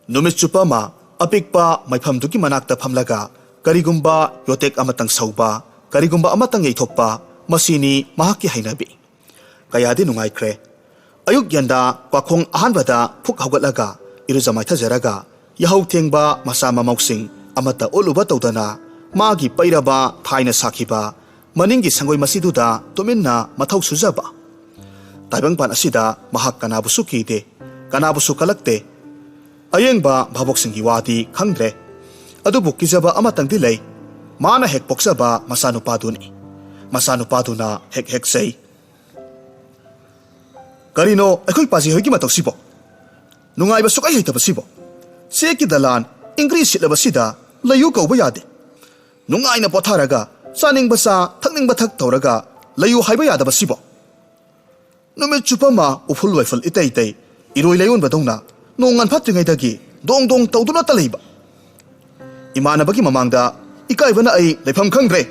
नुमित चुप्पा मा अपिकपा मैफमदुकी मनाक्ता फमलगा करिगुम्बा योटेक अमतंग सौबा करिगुम्बा अमतंग यैथोक्पा मसीनी महाकी हैनबी कयादि नुंगाइख्रे अयुक यंदा क्वाखोंग अहानबदा फुक हौगतलगा इरुजमाइथजरगा यहौ थेंगबा मसा ममौसिंग अमता ओलुबा तौदना मागी पैरबा थाइना साखिबा मनिंगी संगोय मसीदुदा तुमिन्ना मथौ सुजबा ताइबंगपान असिदा महाक कनाबुसु कीदे कनाबुसु कलक्ते अयेंगबा भाबोकसिंगी वादी खंग्रे अदुबु किजबा अमतंगदि लै माना हेक पोक्सबा मसानुपादुनी मसानुपादुना हेक हेक सै करिनो अखोय पाजी होयगी मतौसिबो नुंगाइबा सुकाय हैतबसिबो सेकी दलान इंग्री सिटलबसिदा लयु कौबा यादे नुंगाइना पोथारगा चानिंगबा चा थकनिंगबा थक तौरगा लयु हाइबा यादबसिबो नुमित चुपमा उफुल वाइफुल इतै इतै इरोय लयोन बदौना नोंगन फत्रिङैदगी दोंग दोंग तौदुना तलैबा इमानबगी ममांगदा इकाइबना आई लेफम खंग्रे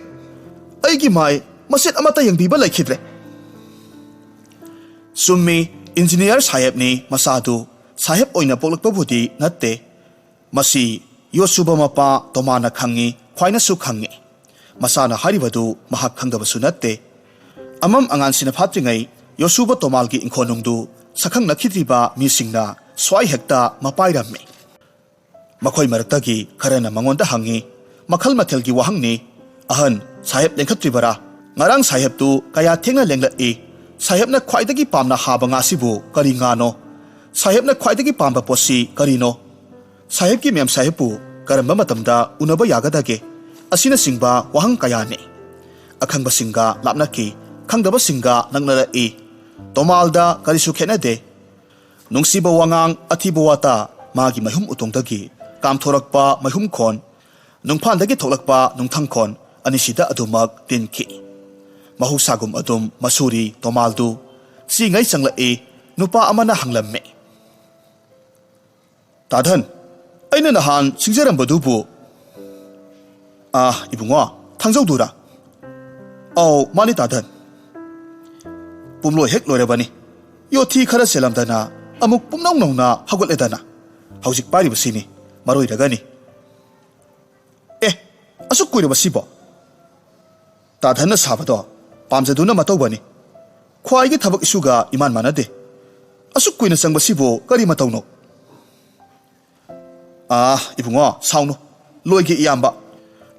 अईगी माय मसेट अमता यंगबीबा लैखिद्रे सुम्मी इंजीनियर साहेबनी मसादु साहेब ओइना पोलकपबुदी नत्ते मसी योसुबा मपा तोमाना खंगी ख्वाइनासु खंगी मसाना हारिबदु महाक खंगबसु नत्ते अमम अंगानसिना फात्रिङै योसुबा तोमालगी इंखोनुंगदु सखंग नखिद्रिबा मिसिंगना स्वाई हेक्ता मपाइरम्मे मखोय मरक्तगी खरना मंगोंदा हंगी मखल मथेलगी वहंगनी अहन साहेब लेंखत्रिबरा ngarang साहेब तु कया थेंगना लेंगलई साहेबना ख्वाइदगी पामना हाबा ngaसिबु करी ngaनो साहेबना ख्वाइदगी पामबा पोसी करीनो साहेब की मेम साहेबु करम्बा मतमदा उनबा यागदागे असिना सिंगबा वहंग कयाने अखंगबा सिंगा लापनाकी खंगदबा सिंगा नंगनरई तोमालदा करिसु खेनदे नुंगसिबा वांगांग अथिबा वाता मागी महिम उतोंदगी कामथोरकपा महिम खोन नुंगफानदगी थोलकपा नुंगथंग खोन अनिसिदा अदुमक तिनखी महौसागुम अदुम मसूरी तोमालदु सिंगै चंगलई नुपा अमना हंगलम्मे ताधन अइना नहान सिंजरम्बदुबु इबुंगो थांजौदुरा औ मानि ताधन पुमलो हेक लोरेबनी योथी खरा सेलमदना अमुक पुमनौ नौना हगुलेदना हौजिक पारिबसिनी मरोइरगनी असुक कुइरबसिबो ताधन साबदो पामजदुना मतौबनी ख्वाइगी थबक इसुगा इमान मानदे असुक कुइना चंगबसिबो करी मतौनो इबुंगो साउनो लोइगे इयाम्बा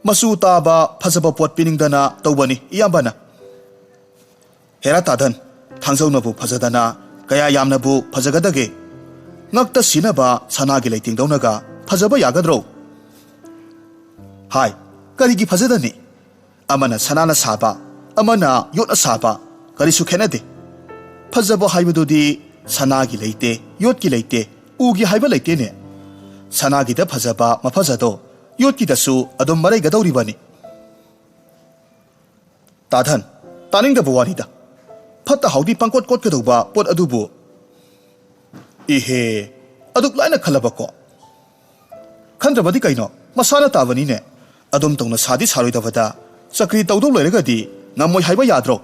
मसु ताबा फजबा पोट पिनिंगदना तौबनी इयाम्बाना हेरा ताधन थांजौनबु फजदना कया यामनबु फजगदगे ngakta sinaba sanagi leiting daunaga phajaba yagadro hai karigi phajadani amana sanana saba amana yotna saba kari su khenade phajaba haibududi sanagi leite yotki leite ugi haiba leite ne sanagi da phajaba mafajado yotki da su adom marai gadauri bani tadhan taning da buwani da phatta haudi pangkot kot kadauba pot adubu इहे अदुक लाइना खलबको खंद्रबदी कइनो मसाना तावनी ने अदुम तौना सादी सारोइदबदा चक्री तौदौ लैरगदी नमोय हाइबा याद्रो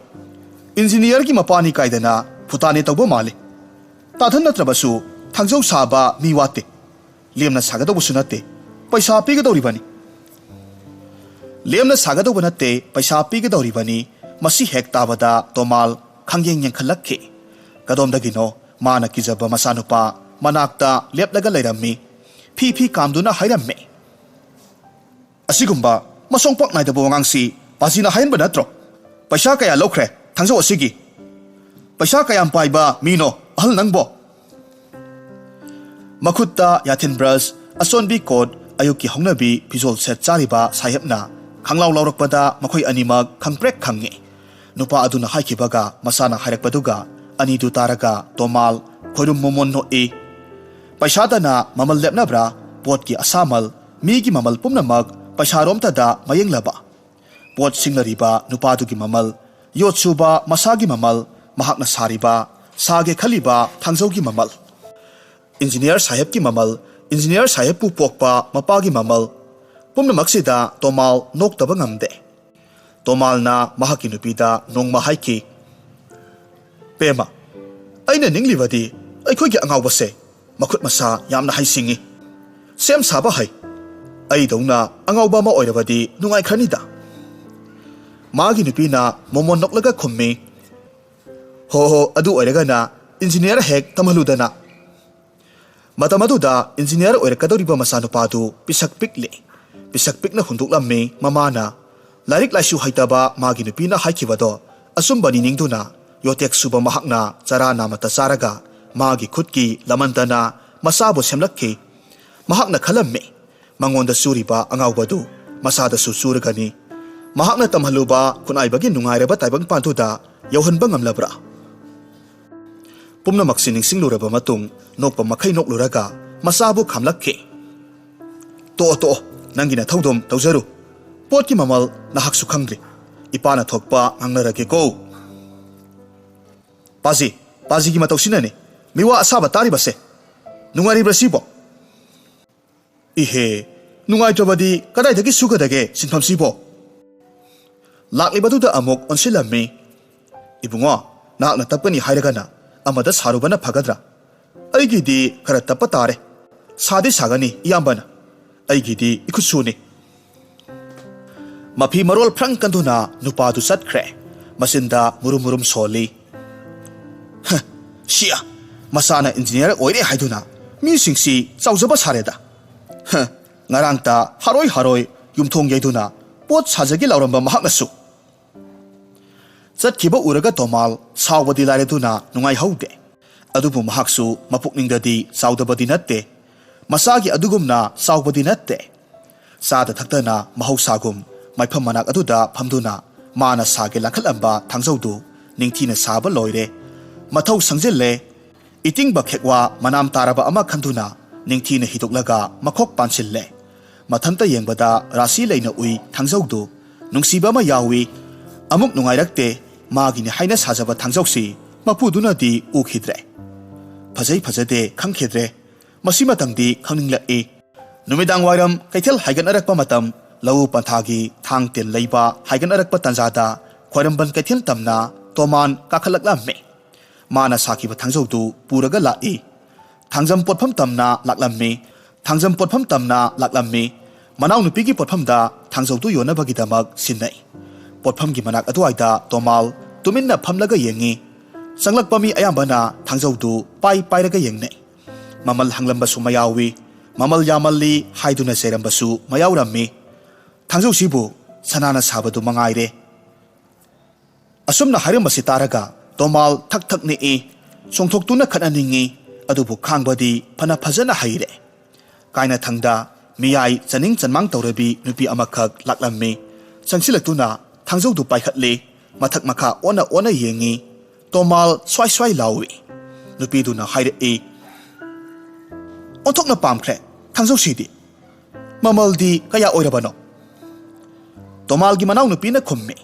engineer की मपानी कायदना फुताने तौबो माले ताधन नत्रबसु थांजौ साबा मी वाते Lemna सागदौबसु नते पैसा पिगदौरिबनी Lemna सागदौब नते पैसा पिगदौरिबनी मसी हेक ताबदा तोमाल खंगेंग यंखलक्खे कदोमदगिनो माना किजबा मसानुपा मनाक्ता लेपलगा लैरम्मी फी कामदुना हाइरम्मे असिगुम्बा मसोंग पक नाइदबो वांगांसी पाजिना हाइनबा नत्रो पैसा कया लौख्रे थांजौ असिगी पैसा कयाम पाइबा मीनो अहल नंगबो मखुत्ता याथिन ब्रश असोनबी कोड अयुकी हौनबी फिजोल सेट चारिबा साहेबना खंगलाव लौरकपदा मखोय अनिमक खंगप्रेक खंगे नुपा अदुना हाइखिबगा मसाना हाइरकपदुगा अनिदु तारगा तोमाल खोरुम मोमोन नो पैसादना ममल लेपनब्रा पोट की असामल मीगी ममल पुमनमक पैसारोमतदा मयेंगलबा पोट सिंगलरिबा नुपादुगी ममल योत्सुबा मसागी ममल महाकना सारिबा सागे खलिबा थांजौगी ममल इंजीनियर साहेब की ममल इंजीनियर साहेब पु पोकपा मपागी ममल पुमनमकसिदा तोमाल नोक्तबा ngamde तोमालना महाकी नुपीदा नोंगमा हाइकी पेमा अइना निंगलिबदी अखोइगी अंगावबसे मखुत मसा यामना हाइसिंगी ꯁꯦꯝ ꯁꯥꯕ ꯍꯩ ꯑꯩꯗꯧꯅ ꯑꯉꯥꯎꯕ ꯑꯃ ꯑꯣꯏꯔꯕꯗꯤ ꯅꯨꯡꯉꯥꯏꯈ꯭ꯔꯅꯤꯗ ꯃꯥꯒꯤ ꯅꯨꯄꯤꯅ ꯃꯣꯃꯣꯟ ꯅꯣꯛꯂꯒ ꯈꯨꯝꯃꯤ ꯍꯣ ꯑꯗꯨ ꯑꯣꯏꯔꯒꯅ ꯏꯟꯖꯤꯅꯤꯌꯔ ꯍꯦꯛ ꯇꯝꯍꯜꯂꯨꯗꯅ ꯃꯇꯝ ꯑꯗꯨꯗ ꯏꯟꯖꯤꯅꯤꯌꯔ ꯑꯣꯏꯔꯛꯀꯗꯧꯔꯤꯕ ꯃꯆꯥꯅꯨꯄꯥꯗꯨ ꯄꯤꯁꯛ ꯄꯤꯛꯂꯤ ꯄꯤꯁꯛ ꯄꯤꯛꯅ ꯍꯨꯟꯗꯣꯛꯂꯝꯃꯤ ꯃꯃꯥꯅ ꯂꯥꯏꯔꯤꯛ ꯂꯥꯏꯁꯨ ꯍꯩꯇꯕ ꯃꯥꯒꯤ ꯅꯨꯄꯤꯅ ꯍꯥꯏꯈꯤꯕꯗꯣ ꯑꯆꯨꯝꯕꯅꯤ ꯅꯤꯡꯗꯨꯅ ꯌꯣꯇꯦꯛ ꯁꯨꯕ ꯃꯍꯥꯛꯅ ꯆꯔꯥ ꯅꯥꯃꯠꯇ ꯆꯥꯔꯒ ꯃꯥꯒꯤ ꯈꯨꯠꯀꯤ ꯂꯃꯟꯗꯅ ꯃꯆꯥꯕꯨ ꯁꯦꯝꯂꯛꯈꯤ ꯃꯍꯥꯛꯅ ꯈꯜꯂꯝꯃꯤ ꯃꯉꯣꯟꯗ ꯆꯨꯔꯤꯕ ꯑꯉꯥꯎꯕꯗꯨ ꯃꯆꯥꯗꯁꯨ ꯆꯨꯔꯒꯅꯤ ꯃꯍꯥꯛꯅ ꯇꯝꯍꯜꯂꯨꯕ ꯈꯨꯠꯅꯥꯏꯕꯒꯤ ꯅꯨꯡꯉꯥꯏꯔꯕ ꯇꯥꯏꯕꯪꯄꯥꯟꯗꯨꯗ ꯌꯧꯍꯟꯕ ꯉꯝꯂꯕ꯭ꯔꯥ ꯄꯨꯝꯅꯃꯛꯁꯤ ꯅꯤꯡꯁꯤꯡꯂꯨꯔꯕ ꯃꯇꯨꯡ ꯅꯣꯛꯄ ꯃꯈꯩ ꯅꯣꯛꯂꯨꯔꯒ ꯃꯆꯥꯕꯨ ꯈꯥꯝꯂꯛꯈꯤ ꯇꯣꯛꯑꯣ ꯅꯪꯒꯤ ꯅꯊꯧꯗꯣꯝ ꯇꯧꯖꯔꯨ ꯄꯣꯠꯀꯤ ꯃꯃꯜ ꯅꯍꯥꯛꯁꯨ ꯈꯪꯗ꯭ꯔꯤ ꯏꯄꯥꯅ ꯊꯣꯛꯄ ꯉꯥꯡꯅꯔꯒꯦꯀꯣ ꯄꯥꯖꯤꯒꯤ ꯃꯇꯧꯁꯤꯅꯅꯤ ꯃꯤꯋꯥ ꯑꯁꯥꯕ ꯇꯥꯔꯤꯕꯁꯦ ꯅꯨꯡꯉꯥꯏꯔꯤꯕ꯭ꯔꯥ ꯁꯤꯕꯣ 이해 누가이트바디 까다이다기 수가다게 신팜시보 락리바두다 아목 언실람미 이붕어 나학나 답거니 하이라가나 아마다 사루바나 파가드라 아이기디 카라 답바 따레 사디 사가니 이암바나 아이기디 이쿠수니 마피 마롤 프랑칸두나 누파두 삿크레 마신다 무rum무rum 솔리 시야 마사나 인지니어 오이레 하이두나 미싱시 짜우자바 사레다 ngarangta haroi yumthong yaiduna pot sajagi lauramba mahaknasu chatkiba uraga tomal sawbadi lareduna nungai haude adubu mahaksu mapukningdadi saudabadi natte masagi adugumna sawbadi natte sada thaktana mahausagum maifam manak aduda phamduna mana sage lakhalamba thangjaudu ningthina saba loire mathau sangjelle itingba khekwa manam taraba ama khanduna ꯅꯤꯡꯊꯤꯅ ꯍꯤꯗꯣꯛꯂꯒ ꯃꯈꯣꯛ ꯄꯥꯟꯁꯤꯜꯂꯦ ꯃꯊꯟꯇ ꯌꯦꯡꯕꯗ ꯔꯥꯁꯤ ꯂꯩꯅ ꯎꯏ ꯊꯥꯡꯖꯧꯗꯨ ꯅꯨꯡꯁꯤꯕ ꯑꯃ ꯌꯥꯎꯏ ꯑꯃꯨꯛ ꯅꯨꯡꯉꯥꯏꯔꯛꯇꯦ ꯃꯥꯒꯤꯅꯤ ꯍꯥꯏꯅ ꯁꯥꯖꯕ ꯊꯥꯡꯖꯧꯁꯤ ꯃꯄꯨꯗꯨꯅꯗꯤ ꯎꯈꯤꯗ꯭ꯔꯦ ꯐꯖꯩ ꯐꯖꯗꯦ ꯈꯪꯈꯤꯗ꯭ꯔꯦ ꯃꯁꯤꯃꯇꯪꯗꯤ ꯈꯪꯅꯤꯡꯂꯛꯏ ꯅꯨꯃꯤꯗꯥꯡ ꯋꯥꯏꯔꯝ ꯀꯩꯊꯦꯜ ꯍꯥꯏꯒꯠꯅꯔꯛꯄ ꯃꯇꯝ ꯂꯧꯎ ꯄꯟꯊꯥꯒꯤ ꯊꯥꯡ ꯇꯦꯟ ꯂꯩꯕ ꯍꯥꯏꯒꯠꯅꯔꯛꯄ ꯇꯥꯟꯖꯥꯗ ꯈ꯭ꯋꯥꯏꯔꯝꯕꯟ ꯀꯩꯊꯦꯜ ꯇꯝꯅ ꯇꯣꯃꯥꯟ ꯀꯥꯈꯠꯂꯛꯂꯝꯃꯤ ꯃꯥꯅ ꯁꯥꯈꯤꯕ ꯊꯥꯡꯖꯧꯗꯨ ꯄꯨꯔꯒ ꯂꯥꯛꯏ ꯊꯥꯡꯖꯝ ꯄꯣꯠꯐꯝ ꯇꯝꯅ ꯂꯥꯛꯂꯝꯃꯤ ꯊꯥꯡꯖꯝ ꯄꯣꯠꯐꯝ ꯇꯝꯅ ꯂꯥꯛꯂꯝꯃꯤ ꯃꯅꯥꯎ ꯅꯨꯄꯤꯒꯤ ꯄꯣꯠꯐꯝꯗ ꯊꯥꯡꯖꯧꯗꯨ ꯌꯣꯟꯅꯕꯒꯤꯗꯃꯛ ꯁꯤꯟꯅꯩ ꯄꯣꯠꯐꯝꯒꯤ ꯃꯅꯥꯛ ꯑꯗꯨꯋꯥꯏꯗ ꯇꯣꯃꯥꯜ ꯇꯨꯃꯤꯟꯅ ꯐꯝꯂꯒ ꯌꯦꯡꯉꯤ ꯆꯪꯂꯛꯄ ꯃꯤ ꯑꯌꯥꯝꯕꯅ ꯊꯥꯡꯖꯧꯗꯨ ꯄꯥꯏꯔꯒ ꯌꯦꯡꯅꯩ ꯃꯃꯜ ꯍꯪꯂꯝꯕꯁꯨ ꯃꯌꯥꯎꯏ ꯃꯃꯜ ꯌꯥꯝꯃꯜꯂꯤ ꯍꯥꯏꯗꯨꯅ ꯆꯩꯔꯝꯕꯁꯨ ꯃꯌꯥꯎꯔꯝꯃꯤ ꯊꯥꯡꯖꯧꯁꯤꯕꯨ ꯁꯅꯥꯅ ꯁꯥꯕꯗꯨ ꯃꯉꯥꯏꯔꯦ ꯑꯁꯨꯝꯅ ꯍꯥꯏꯔꯝꯕꯁꯤ ꯇꯥꯔꯒ ꯇꯣꯃꯥꯜ ꯊꯛ ꯊꯛ ꯅꯤꯛꯏ ꯆꯣꯡꯊꯣꯛꯇꯨꯅ ꯈꯠꯅꯅꯤꯡꯉꯤ ꯑꯗꯨꯕꯨ ꯈꯥꯡꯕꯗꯤ ꯐꯅ ꯐꯖꯅ ꯍꯩꯔꯦ ꯀꯥꯏꯅꯊꯪꯗ ꯃꯤꯌꯥꯏ ꯆꯅꯤꯡ ꯆꯟꯃꯥꯡ ꯇꯧꯔꯕꯤ ꯅꯨꯄꯤ ꯑꯃꯈꯛ ꯂꯥꯛꯂꯝꯃꯤ ꯆꯪꯁꯤꯜꯂꯛꯇꯨꯅ ꯊꯥꯡꯖꯧꯗꯨ ꯄꯥꯏꯈꯠꯂꯤ ꯃꯊꯛ ꯃꯈꯥ ꯑꯣꯟꯅ ꯌꯦꯡꯉꯤ ꯇꯣꯃꯥꯜ ꯁ꯭ꯋꯥꯏ ꯂꯥꯎꯏ ꯅꯨꯄꯤꯗꯨꯅ ꯍꯥꯏꯔꯛꯏ ꯑꯣꯟꯊꯣꯛꯅ ꯄꯥꯝꯈ꯭ꯔꯦ ꯊꯥꯡꯖꯧꯁꯤꯗꯤ ꯃꯃꯜꯗꯤ ꯀꯌꯥ ꯑꯣꯏꯔꯕꯅꯣ ꯇꯣꯃꯥꯜꯒꯤ ꯃꯅꯥꯎ ꯅꯨꯄꯤꯅ ꯈꯨꯝꯃꯤ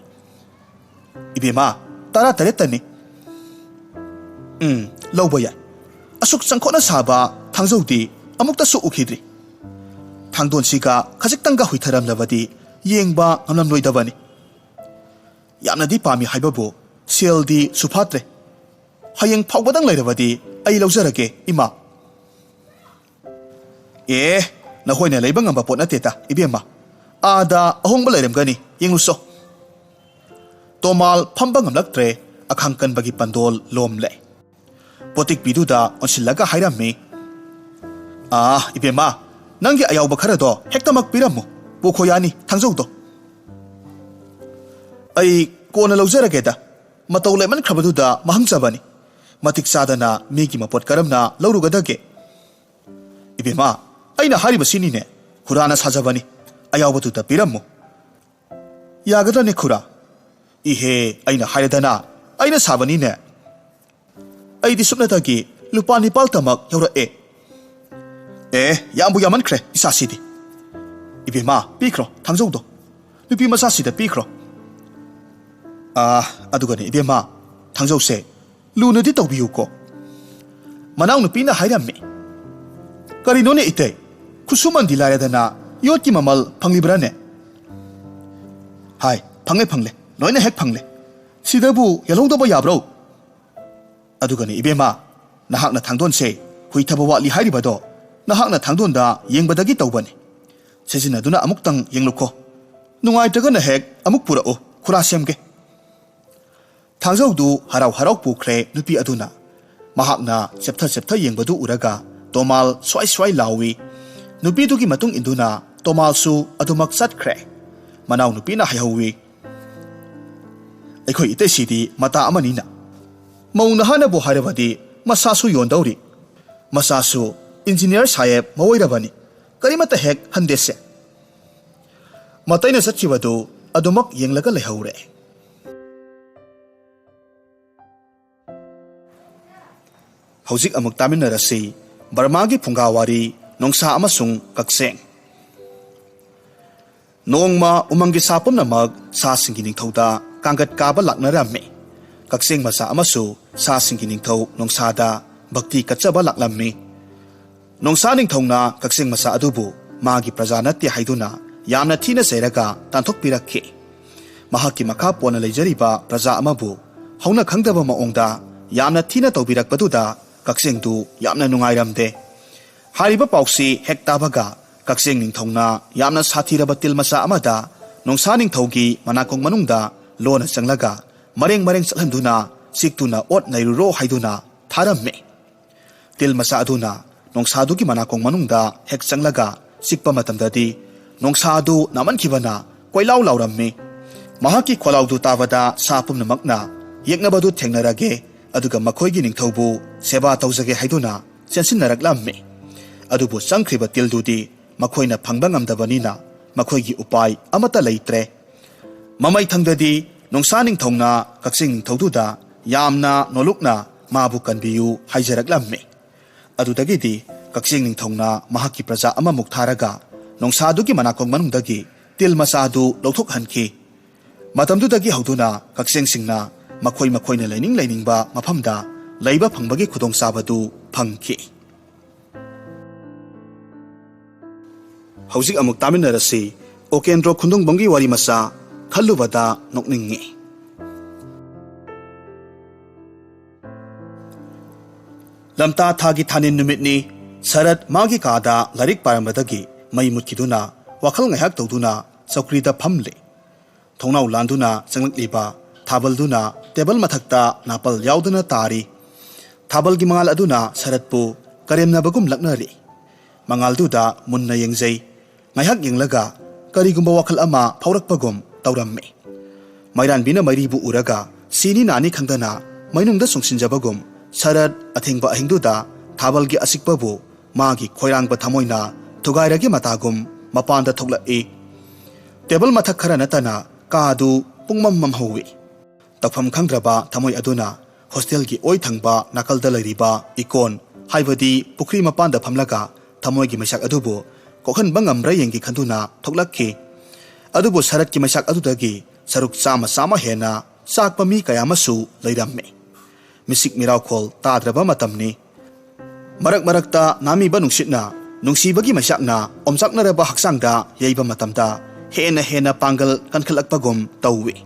이베마 따라 따랬다니 ꯂꯧꯕ ꯌꯥꯏ ꯑꯁꯨꯛ ꯆꯪꯈꯣꯠꯅ ꯁꯥꯕ ꯊꯥꯡꯖꯧꯗꯤ ꯑꯃꯨꯛꯇꯁꯨ ꯎꯈꯤꯗ꯭ꯔꯤ ꯊꯥꯡꯗꯣꯟꯁꯤꯒ ꯈꯖꯤꯛꯇꯪꯒ ꯍꯨꯏꯊꯔꯝꯂꯕꯗꯤ ꯌꯦꯡꯕ ꯉꯝꯂꯝꯂꯣꯏꯗꯕꯅꯤ ꯌꯥꯝꯅꯗꯤ ꯄꯥꯝꯃꯤ ꯍꯥꯏꯕꯕꯨ ꯁꯦꯜꯗꯤ ꯁꯨꯐꯥꯠꯇ꯭ꯔꯦ ꯍꯌꯦꯡ ꯐꯥꯎꯕꯗꯪ ꯂꯩꯔꯕꯗꯤ ꯑꯩ ꯂꯧꯖꯔꯒꯦ ꯏꯃꯥ ꯅꯈꯣꯏꯅ ꯂꯩꯕ ꯉꯝꯕ ꯄꯣꯠ ꯅꯠꯇꯦꯗ ꯏꯕꯦꯝꯃ ꯑꯥꯗ ꯑꯍꯣꯡꯕ ꯂꯩꯔꯝꯒꯅꯤ ꯌꯦꯡꯂꯨꯆꯣ ꯇꯣꯃꯥꯜ ꯐꯝꯕ ꯉꯝꯂꯛꯇ꯭ꯔꯦ ꯑꯈꯥꯡ ꯀꯟꯕꯒꯤ ꯄꯟꯗꯣꯜ ꯂꯣꯝꯂꯦ ꯄꯣꯇꯤꯛꯄꯤꯗꯨꯗ ꯑꯣꯟꯁꯤꯜꯂꯒ ꯍꯥꯏꯔꯝꯃꯤ 이베마 ꯅꯪꯒꯤ ꯑꯌꯥꯎꯕ ꯈꯔꯗꯣ ꯍꯦꯛꯇꯃꯛ ꯄꯤꯔꯝꯃꯨ ꯄꯨꯈꯣ ꯌꯥꯅꯤ ꯊꯥꯡꯖꯧꯗꯣ ꯑꯩ ꯀꯣꯟꯅ ꯂꯧꯖꯔꯒꯦꯗ ꯃꯇꯧ ꯂꯩꯃꯟꯈ꯭ꯔꯕꯗꯨꯗ ꯃꯍꯪꯖꯕꯅꯤ ꯃꯇꯤꯛ ꯆꯥꯗꯅ ꯃꯤꯒꯤ ꯃꯄꯣꯠ ꯀꯔꯝꯅ ꯂꯧꯔꯨꯒꯗꯒꯦ 이베마 ꯑꯩꯅ ꯍꯥꯏꯔꯤꯕꯁꯤꯅꯤꯅꯦ ꯈꯨꯔꯥꯅ ꯁꯥꯖꯕꯅꯤ ꯑꯌꯥꯎꯕꯗꯨꯗ ꯄꯤꯔꯝꯃꯨ ꯌꯥꯒꯗ꯭ꯔꯅꯦ ꯈꯨꯔꯥ 이해 ꯑꯩꯅ ꯍꯥꯏꯔꯗꯅ ꯑꯩꯅ ꯁꯥꯕꯅꯤꯅꯦ ꯑꯩꯗꯤ ꯁꯨꯞꯅꯇꯒꯤ ꯂꯨꯄꯥ 9ꯇꯃꯛ ꯌꯧꯔꯛꯑꯦ ꯌꯥꯝꯕꯨ ꯌꯥꯝꯃꯟꯈ꯭ꯔꯦ ꯏꯁꯥꯁꯤꯗꯤ 이베마 ꯄꯤꯈ꯭ꯔꯣ ꯊꯥꯡꯖꯧꯗꯣ ꯅꯨꯄꯤ ꯃꯆꯥꯁꯤꯗ ꯄꯤꯈ꯭ꯔꯣ ꯑꯗꯨꯒꯅꯦ 이베마 ꯊꯥꯡꯖꯧꯁꯦ ꯂꯨꯅꯗꯤ ꯇꯧꯕꯤꯌꯨꯀꯣ ꯃꯅꯥꯎ ꯅꯨꯄꯤꯅ ꯍꯥꯏꯔꯝꯃꯤ ꯀꯔꯤꯅꯣꯅꯦ ꯏꯇꯩ ꯈꯨꯠꯁꯨꯃꯟꯗꯤ ꯂꯥꯏꯔꯗꯅ ꯌꯣꯠꯀꯤ ꯃꯃꯜ ꯐꯪꯂꯤꯕ꯭ꯔꯥꯅꯦ ꯍꯥꯏ ꯐꯪꯂꯦ ꯂꯣꯏꯅ ꯍꯦꯛ ꯐꯪꯂꯦ ꯁꯤꯗꯕꯨ ꯌꯦꯜꯍꯧꯗꯕ ꯌꯥꯕ꯭ꯔꯣ ꯑꯗꯨꯒꯅꯦ 이베마 ꯅꯍꯥꯛꯅ ꯊꯥꯡꯗꯣꯟꯁꯦ ꯍꯨꯏꯊꯕ ꯋꯥꯠꯂꯤ ꯍꯥꯏꯔꯤꯕꯗꯣ nahakna thangdonda yengbadagi tawbani sejinaduna amuktang yenglukho nungaitragana hek amuk purao khura semge thangzaudu harau harau pukre nupi aduna mahakna cheptha yengbadu uraga tomal swai swai lawi nupi dugi matung induna tomal su adumak chatkre manau nupi na hayawi ekhoi ite sidi mata amani na mauna hana bo harabadi masasu yondauri masasu engineer saheb mawoirabani karimata hek handese mataina satchibadu adumak yenglaga lehaure hojik amuk taminarasi Burmagi phungawari nongsa amasung kakseng nongma umangi sapum namak sa singgi ningthauda kangat kaba laknarame kakseng masa amasu sa singgi ningthau nongsada bhakti kachaba laklammi nongsa ningthongna kakseng masa adubu magi prajanatya haiduna yamna thina seiraga tanthok pirakhi mahaki makha pona leijariba praja amabu hauna khangdaba maongda yamna thina tawbirakpaduda kakseng du yamna nungairamde hariba pausi hektabaga kakseng ningthongna yamna sathiraba tilmasa amada nongsa ningthaugi manakong manungda lona changlaga mareng chalhanduna siktuna ot nairuro haiduna tharamme tilmasa aduna nongsadugi manakong manungda hek changlaga sikpa matamdadi nongsadu namankhibana koilau lauramme mahaki kholaudu tabada sapum namakna yeknabadu thengnarage aduga makhoigi ningthaubu seba tawjage haiduna chensinnaraklamme adubu changkhriba tildudi makhoina phangba ngamdabanina makhoigi upai amata leitre mamai thangdadi nongsa ningthongna kaksing ningthaududa yamna nolukna mabu kanbiyu haijaraklamme adudagidi kaksing ningthongna mahaki praja amamuk tharaga nongsadugi manakong manungdagi tilmasadu lauthok hanki matamdudagi hauduna kakseng singna makhoina lainingba maphamda leiba phangbagi khudong sabadu phangki hojik amuk taminarasi okendro khundung bongi wari masa khallubada nokningi lamta thagi thanin numitni sarat magi kada larik parambadagi mai mutkiduna wakhal ngahak tawduna chaukrida phamle thongnau landuna changlakliba thabalduna table mathakta napal yauduna tari thabalgi mangal aduna saratpu karemnabagum laknari mangalduda munna yengjai ngahak yenglaga karigumba wakhal ama phaurakpagum tawramme mairan bina mairibu uraga sini nani khangdana mainungda sungsinjabagum sarat athengba ahingduda thabalgi asikpabu magi khoirangba thamoina thugairagi matagum mapanda thoklai table mathak khara natana kadu pungmam mamhawi takpham khangdraba thamoi aduna hostel gi oi thangba nakalda lairiba ikon haibadi pukri mapanda phamlaga thamoi gi masak adubu kokhan bangamra yengi khanduna thoklakhi adubu sarat ki masak adudagi saruk sama hena sakpa mi kayamasu leiramme misik mirakhol tadraba matamni marakta nami banungsitna nungsibagi masakna omsaknaraba haksangda yeiba matamda hena pangal kankhalakpagum tawwi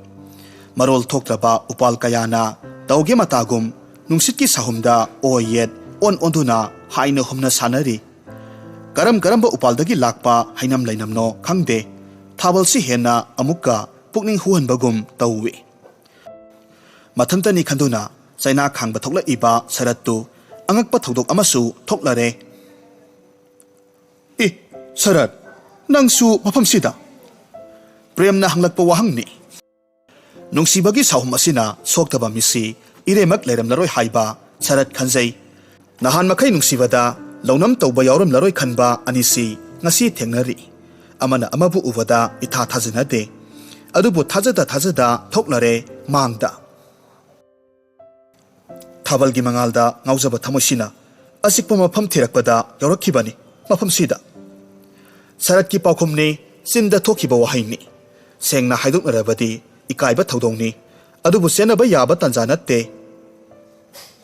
marol thoktraba upal kayana tawge matagum nungsitki sahumda oyet onduna haina humna sanari karamba upaldagi lakpa hainam lainamno khangde thabalsi hena amukka pukning huhanbagum tawwi mathantani khanduna chaina khangba thokla iba sarattu angakpa thodok amasu thoklare sarat nangsu mafamsida premna hanglakpa wahangni nungsibagi sahum asina soktaba misi iremak leramlaroi haiba sarat khanjai nahan makai nungsibada launam tawba yauram laroi khanba anisi ngasi thengnari amana amabu ubada itha thajanade adubu thajada thoklare mangda thabalgi mangalda ngaujaba thamosina asikpa mafam thirakpada yaurakhibani mafamsida saratki paukhumni chinda thokhiba wahaini sengna haidoknarabadi ikaiba thodongni adubu senaba yaba tanja natte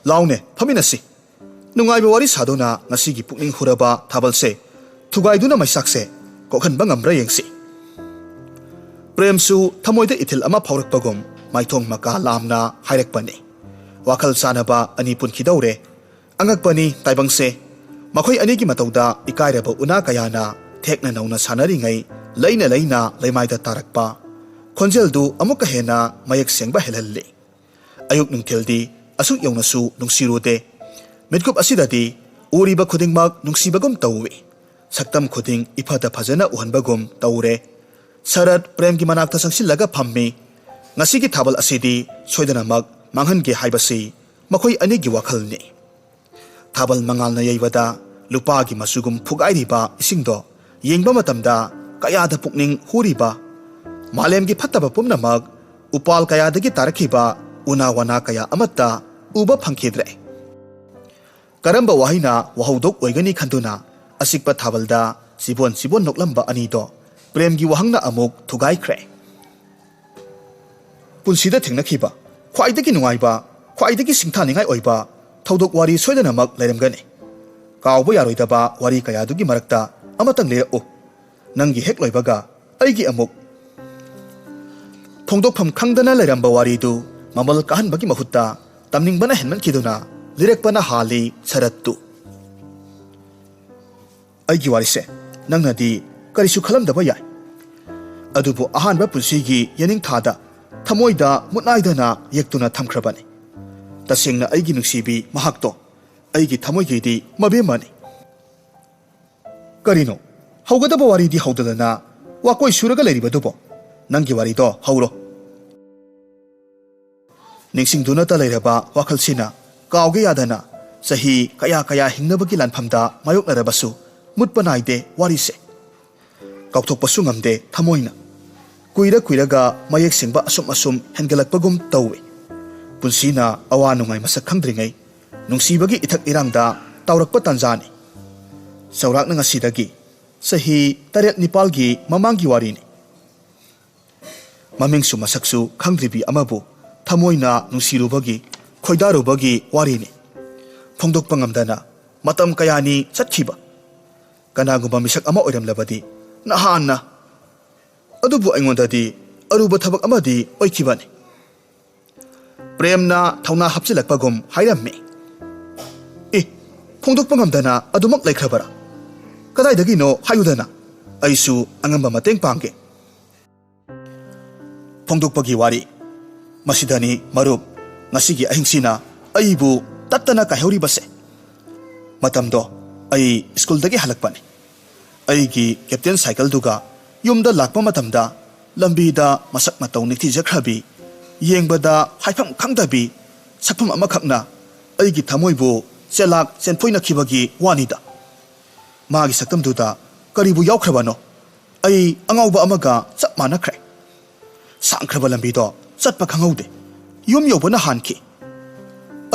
laune phaminasi nungaiba wari sadona ngasigi pukning huraba thabalse thugaiduna maisakse kokhanba ngamra yengsi premsu thamoida ithil ama phaurakpagum maithong maka lamna hairakpani wakhal sanaba ani punkhidore angakpani taibangse ꯃꯈꯣꯏ ꯑꯅꯤꯒꯤ ꯃꯇꯧꯗ ꯏꯀꯥꯏꯔꯕ ꯎꯅꯥ ꯀꯌꯥꯅ ꯊꯦꯛꯅ ꯅꯧꯅ ꯁꯥꯟꯅꯔꯤꯉꯩ ꯂꯩꯅ ꯂꯩꯅ ꯂꯩꯃꯥꯏꯗ ꯇꯥꯔꯛꯄ ꯈꯣꯟꯖꯦꯜꯗꯨ ꯑꯃꯨꯛꯀ ꯍꯦꯟꯅ ꯃꯌꯦꯛ ꯁꯦꯡꯕ ꯍꯦꯜꯍꯜꯂꯤ ꯑꯌꯨꯛ ꯅꯨꯡꯊꯤꯜꯗꯤ ꯑꯁꯨꯛ ꯌꯧꯅꯁꯨ ꯅꯨꯡꯁꯤꯔꯨꯗꯦ ꯃꯤꯠꯀꯨꯞ ꯑꯁꯤꯗꯗꯤ ꯎꯔꯤꯕ ꯈꯨꯗꯤꯡꯃꯛ ꯅꯨꯡꯁꯤꯕꯒꯨꯝ ꯇꯧꯏ ꯁꯛꯇꯝ ꯈꯨꯗꯤꯡ ꯏꯐꯗ ꯐꯖꯅ ꯎꯍꯟꯕꯒꯨꯝ ꯇꯧꯔꯦ ꯁꯔꯠ ꯄ꯭ꯔꯦꯝꯒꯤ ꯃꯅꯥꯛꯇ ꯆꯪꯁꯤꯜꯂꯒ ꯐꯝꯃꯤ ꯉꯁꯤꯒꯤ ꯊꯥꯕꯜ ꯑꯁꯤꯗꯤ ꯁꯣꯏꯗꯅꯃꯛ ꯃꯥꯡꯍꯟꯒꯦ ꯍꯥꯏꯕꯁꯤ ꯃꯈꯣꯏ ꯑꯅꯤꯒꯤ ꯋꯥꯈꯜꯅꯤ ꯊꯥꯕꯜ ꯃꯉꯥꯜꯅ ꯌꯩꯕꯗ ꯂꯨꯄꯥꯒꯤ ꯃꯆꯨꯒꯨꯝ ꯐꯨꯒꯥꯏꯔꯤꯕ ꯏꯁꯤꯡꯗꯣ ꯌꯦꯡꯕ ꯃꯇꯝꯗ ꯀꯌꯥꯗ ꯄꯨꯛꯅꯤꯡ ꯍꯨꯔꯤꯕ ꯃꯥꯂꯦꯝꯒꯤ ꯐꯠꯇꯕ ꯄꯨꯝꯅꯃꯛ ꯎꯄꯥꯜ ꯀꯌꯥꯗꯒꯤ ꯇꯥꯔꯛꯈꯤꯕ ꯎꯅꯥ ꯋꯥꯅꯥ ꯀꯌꯥ ꯑꯃꯠꯇ ꯎꯕ ꯐꯪꯈꯤꯗ꯭ꯔꯦ ꯀꯔꯝꯕ ꯋꯥꯍꯩꯅ ꯋꯥꯍꯧꯗꯣꯛ ꯑꯣꯏꯒꯅꯤ ꯈꯟꯗꯨꯅ ꯑꯁꯤꯛꯄ ꯊꯥꯕꯜꯗ ꯆꯤꯕꯣꯟ ꯆꯤꯕꯣꯟ ꯅꯣꯛꯂꯝꯕ ꯑꯅꯤꯗꯣ ꯄ꯭ꯔꯦꯝꯒꯤ ꯋꯥꯍꯪꯅ ꯑꯃꯨꯛ ꯊꯨꯒꯥꯏꯈ꯭ꯔꯦ ꯄꯨꯟꯁꯤꯗ ꯊꯦꯡꯅꯈꯤꯕ ꯈ꯭ꯋꯥꯏꯗꯒꯤ ꯅꯨꯡꯉꯥꯏꯕ ꯈ꯭ꯋꯥꯏꯗꯒꯤ ꯁꯤꯡꯊꯥꯅꯤꯡꯉꯥꯏ ꯑꯣꯏꯕ ꯊꯧꯗꯣꯛ ꯋꯥꯔꯤ ꯁꯣꯏꯗꯅꯃꯛ ꯂꯩꯔꯝꯒꯅꯤ ꯀꯥꯎꯕ ꯌꯥꯔꯣꯏꯗꯕ ꯋꯥꯔꯤ ꯀꯌꯥꯗꯨꯒꯤ ꯃꯔꯛꯇ ꯑꯃꯇꯪ ꯂꯤꯔꯛꯎ ꯅꯪꯒꯤ ꯍꯦꯛ ꯂꯣꯏꯕꯒ ꯑꯩꯒꯤ ꯑꯃꯨꯛ ꯐꯣꯡꯗꯣꯛꯐꯝ ꯈꯪꯗꯅ ꯂꯩꯔꯝꯕ ꯋꯥꯔꯤꯗꯨ ꯃꯃꯜ ꯀꯥꯍꯟꯕꯒꯤ ꯃꯍꯨꯠꯇ ꯇꯝꯅꯤꯡꯕꯅ ꯍꯦꯟꯃꯟꯈꯤꯗꯨꯅ ꯂꯤꯔꯛꯄꯅ ꯍꯥꯜꯂꯤ ꯁꯔꯠꯇꯨ ꯑꯩꯒꯤ ꯋꯥꯔꯤꯁꯦ ꯅꯪꯅꯗꯤ ꯀꯔꯤꯁꯨ ꯈꯜꯂꯝꯗꯕ ꯌꯥꯏ ꯑꯗꯨꯕꯨ ꯑꯍꯥꯟꯕ ꯄꯨꯟꯁꯤꯒꯤ ꯌꯦꯅꯤꯡꯊꯥꯗ ꯊꯃꯣꯏꯗ ꯃꯨꯠꯅꯥꯏꯗꯅ ꯌꯦꯛꯇꯨꯅ ꯊꯝꯈ꯭ꯔꯕꯅꯤ ꯇꯁꯦꯡꯅ ꯑꯩꯒꯤ ꯅꯨꯡꯁꯤꯕꯤ ꯃꯍꯥꯛꯇꯣ ꯑꯩꯒꯤ ꯊꯃꯣꯏꯒꯤꯗꯤ ꯃꯕꯦꯝꯃꯅꯤ ꯀꯔꯤꯅꯣ ꯍꯧꯒꯗꯕ ꯋꯥꯔꯤꯗꯤ ꯍꯧꯗꯗꯅ ꯋꯥꯀꯣꯏ ꯁꯨꯔꯒ ꯂꯩꯔꯤꯕꯗꯨꯕꯣ ꯅꯪꯒꯤ ꯋꯥꯔꯤꯗꯣ ꯍꯧꯔꯣ ꯅꯤꯡꯁꯤꯡꯗꯨꯅꯇ ꯂꯩꯔꯕ ꯋꯥꯈꯜꯁꯤꯅ ꯀꯥꯎꯒꯦ ꯌꯥꯗꯅ ꯆꯍꯤ ꯀꯌꯥ ꯀꯌꯥ ꯍꯤꯡꯅꯕꯒꯤ ꯂꯥꯟꯐꯝꯗ ꯃꯥꯌꯣꯛꯅꯔꯕꯁꯨ ꯃꯨꯠꯄ ꯅꯥꯏꯗꯦ ꯋꯥꯔꯤꯁꯦ ꯀꯥꯎꯊꯣꯛꯄꯁꯨ ꯉꯝꯗꯦ ꯊꯃꯣꯏꯅ ꯀꯨꯏꯔ ꯀꯨꯏꯔꯒ ꯃꯌꯦꯛ ꯁꯦꯡꯕ ꯑꯁꯨꯝ ꯍꯦꯟꯒꯠꯂꯛꯄꯒꯨꯝ ꯇꯧꯏ ꯄꯨꯟꯁꯤꯅ ꯑꯋꯥ ꯅꯨꯡꯉꯥꯏ ꯃꯁꯛ ꯈꯪꯗ꯭ꯔꯤꯉꯩ ꯅꯨꯡꯁꯤꯕꯒꯤ ꯏꯊꯛ ꯏꯔꯥꯡꯗ ꯇꯥꯎꯔꯛꯄ ꯇꯥꯟꯖꯥꯅꯤ ꯆꯥꯎꯔꯥꯛꯅ ꯉꯁꯤꯗꯒꯤ ꯆꯍꯤ 7-9ꯒꯤ ꯃꯃꯥꯡꯒꯤ ꯋꯥꯔꯤꯅꯤ ꯃꯃꯤꯡꯁꯨ ꯃꯁꯛꯁꯨ ꯈꯪꯗ꯭ꯔꯤꯕꯤ ꯑꯃꯕꯨ ꯊꯃꯣꯏꯅ ꯅꯨꯡꯁꯤꯔꯨꯕꯒꯤ ꯈꯣꯏꯗꯥꯔꯨꯕꯒꯤ ꯋꯥꯔꯤꯅꯤ ꯐꯣꯡꯗꯣꯛꯄ ꯉꯝꯗꯅ ꯃꯇꯝ ꯀꯌꯥꯅꯤ ꯆꯠꯈꯤꯕ ꯀꯅꯥꯒꯨꯝꯕ ꯃꯤꯁꯛ ꯑꯃ ꯑꯣꯏꯔꯝꯂꯕꯗꯤ ꯅꯍꯥꯟꯅ ꯑꯗꯨꯕꯨ ꯑꯩꯉꯣꯟꯗꯗꯤ ꯑꯔꯨꯕ ꯊꯕꯛ ꯑꯃꯗꯤ ꯑꯣꯏꯈꯤꯕꯅꯤ ꯄ꯭ꯔꯦꯝꯅ ꯊꯧꯅꯥ ꯍꯥꯞꯆꯤꯜꯂꯛꯄꯒꯨꯝ ꯍꯥꯏꯔꯝꯃꯤ ꯐꯣꯡꯗꯣꯛꯄ ꯉꯝꯗꯅ ꯑꯗꯨꯃꯛ ꯂꯩꯈ꯭ꯔꯕꯔꯥ ꯀꯗꯥꯏꯗꯒꯤꯅꯣ ꯍꯥꯏꯌꯨꯗꯅ ꯑꯩꯁꯨ ꯑꯉꯝꯕ ꯃꯇꯦꯡ ꯄꯥꯡꯒꯦ ꯐꯣꯡꯗꯣꯛꯄꯒꯤ ꯋꯥꯔꯤ ꯃꯁꯤꯗꯅꯤ ꯃꯔꯨꯞ ꯉꯁꯤꯒꯤ ꯑꯍꯤꯡꯁꯤꯅ ꯑꯩꯕꯨ ꯇꯠꯇꯅ ꯀꯥꯏꯍꯧꯔꯤꯕꯁꯦ ꯃꯇꯝꯗꯣ ꯑꯩ ꯁ꯭ꯀꯨꯜꯗꯒꯤ ꯍꯜꯂꯛꯄꯅꯤ ꯑꯩꯒꯤ ꯀꯦꯞꯇꯦꯟ ꯁꯥꯏꯀꯜꯗꯨꯒ ꯌꯨꯝꯗ ꯂꯥꯛꯄ ꯃꯇꯝꯗ ꯂꯝꯕꯤꯗ ꯃꯁꯛ ꯃꯇꯧ ꯅꯤꯡꯊꯤꯖꯈ꯭ꯔꯕꯤ ꯌꯦꯡꯕꯗ ꯍꯥꯏꯐꯝ ꯈꯪꯗꯕꯤ ꯁꯛꯐꯝ ꯑꯃꯈꯛꯅ ꯑꯩꯒꯤ ꯊꯃꯣꯏꯕꯨ ꯆꯦꯂꯥꯛ ꯆꯦꯟꯐꯣꯏꯅꯈꯤꯕꯒꯤ ꯋꯥꯅꯤꯗ ꯃꯥꯒꯤ ꯁꯛꯇꯝꯗꯨꯗ ꯀꯔꯤꯕꯨ ꯌꯥꯎꯈ꯭ꯔꯕꯅꯣ ꯑꯩ ꯑꯉꯥꯎꯕ ꯑꯃꯒ ꯆꯞ ꯃꯥꯟꯅꯈ꯭ꯔꯦ ꯁꯥꯡꯈ꯭ꯔꯕ ꯂꯝꯕꯤꯗꯣ ꯆꯠꯄ ꯈꯪꯍꯧꯗꯦ ꯌꯨꯝ ꯌꯧꯕꯅ ꯍꯥꯟꯈꯤ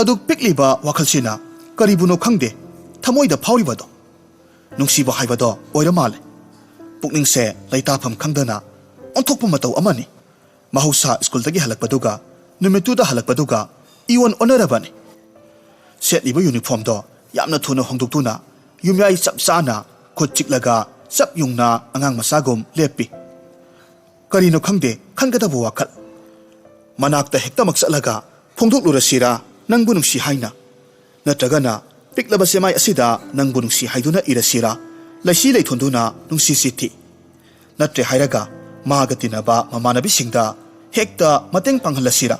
ꯑꯗꯨꯛ ꯄꯤꯛꯂꯤꯕ ꯋꯥꯈꯜꯁꯤꯅ ꯀꯔꯤꯕꯨꯅꯣ ꯈꯪꯗꯦ ꯊꯃꯣꯏꯗ ꯐꯥꯎꯔꯤꯕꯗꯣ ꯅꯨꯡꯁꯤꯕ ꯍꯥꯏꯕꯗꯣ ꯑꯣꯏꯔ ꯃꯥꯜꯂꯦ ꯄꯨꯛꯅꯤꯡꯁꯦ ꯂꯩꯇꯥꯐꯝ ꯈꯪꯗꯅ ꯑꯣꯟꯊꯣꯛꯄ ꯃꯇꯧ ꯑꯃꯅꯤ ꯃꯍꯧꯁꯥ ꯁ꯭ꯀꯨꯜꯗꯒꯤ ꯍꯜꯂꯛꯄꯗꯨꯒ ꯅꯨꯃꯤꯠꯇꯨꯗ ꯍꯜꯂꯛꯄꯗꯨꯒ ꯏꯑꯣꯟ ꯑꯣꯟꯅꯔꯕꯅꯤ ꯁꯦꯠꯂꯤꯕ ꯌꯨꯅꯤꯐꯣꯔꯝꯗꯣ ꯌꯥꯝꯅ ꯊꯨꯅ ꯍꯣꯡꯗꯣꯛꯇꯨꯅ ꯌꯨꯝꯌꯥꯏ ꯆꯞ ꯆꯥꯅ ꯈꯨꯠ ꯆꯤꯛꯂꯒ ꯆꯞ ꯌꯨꯡꯅ ꯑꯉꯥꯡ ꯃꯆꯥꯒꯨꯝ ꯂꯦꯞꯄꯤ ꯀꯔꯤꯅꯣ ꯈꯪꯗꯦ ꯈꯟꯒꯗꯕ ꯋꯥꯈꯜ ꯃꯅꯥꯛꯇ ꯍꯦꯛꯇꯃꯛ ꯆꯠꯂꯒ ꯐꯣꯡꯗꯣꯛꯂꯨꯔꯁꯤꯔꯥ ꯅꯪꯕꯨ ꯅꯨꯡꯁꯤ ꯍꯥꯏꯅ ꯅꯠꯇ꯭ꯔꯒꯅ ꯄꯤꯛꯂꯕ ꯆꯦꯃꯥꯏ ꯑꯁꯤꯗ ꯅꯪꯕꯨ ꯅꯨꯡꯁꯤ ꯍꯥꯏꯗꯨꯅ ꯏꯔꯁꯤꯔꯥ ꯂꯩꯁꯤ ꯂꯩꯊꯣꯟꯗꯨꯅ ꯅꯨꯡꯁꯤ ꯆꯤꯊꯤ ꯅꯠꯇ꯭ꯔꯦ ꯍꯥꯏꯔꯒ ꯃꯥꯒ ꯇꯤꯟꯅꯕ ꯃꯃꯥꯟꯅꯕꯤꯁꯤꯡꯗ ꯍꯦꯛꯇ ꯃꯇꯦꯡ ꯄꯥꯡꯍꯜꯂꯁꯤꯔꯥ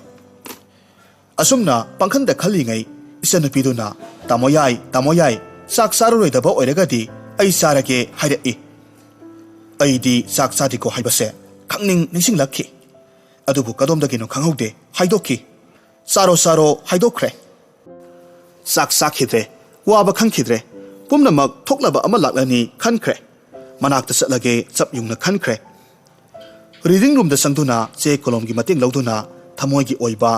ꯑꯁꯨꯝꯅ ꯄꯥꯡꯈꯟꯗ ꯈꯜꯂꯤꯉꯩ ꯏꯆꯟꯅꯨꯄꯤꯗꯨꯅ ꯇꯥꯃꯣ ꯌꯥꯏ ꯆꯥꯛ ꯆꯥꯔꯔꯣꯏꯗꯕ ꯑꯣꯏꯔꯒꯗꯤ ꯑꯩ ꯆꯥꯔꯒꯦ ꯍꯥꯏꯔꯛꯏ ꯑꯩꯗꯤ ꯆꯥꯛ ꯆꯥꯗꯦꯀꯣ ꯍꯥꯏꯕꯁꯦ ꯈꯪꯅꯤꯡ ꯅꯤꯡꯁꯤꯡꯂꯛꯈꯤ ꯑꯗꯨꯕꯨ ꯀꯗꯣꯝꯗꯒꯤꯅꯣ ꯈꯪꯍꯧꯗꯦ ꯍꯥꯏꯗꯣꯛꯈꯤ ꯆꯥꯔꯣ ꯍꯥꯏꯗꯣꯛꯈ꯭ꯔꯦ ꯆꯥꯛ ꯆꯥꯈꯤꯗ꯭ꯔꯦ ꯋꯥꯕ ꯈꯪꯈꯤꯗ꯭ꯔꯦ ꯄꯨꯝꯅꯃꯛ ꯊꯣꯛꯂꯕ ꯑꯃ ꯂꯥꯛꯂꯅꯤ ꯈꯟꯈ꯭ꯔꯦ ꯃꯅꯥꯛꯇ ꯆꯠꯂꯒꯦ ꯆꯞ ꯌꯨꯡꯅ ꯈꯟꯈ꯭ꯔꯦ ꯔꯤꯗꯤꯡ ꯔꯨꯝꯗ ꯆꯪꯗꯨꯅ ꯆꯦ ꯀꯣꯂꯣꯝꯒꯤ ꯃꯇꯦꯡ ꯂꯧꯗꯨꯅ ꯊꯃꯣꯏꯒꯤ ꯑꯣꯏꯕ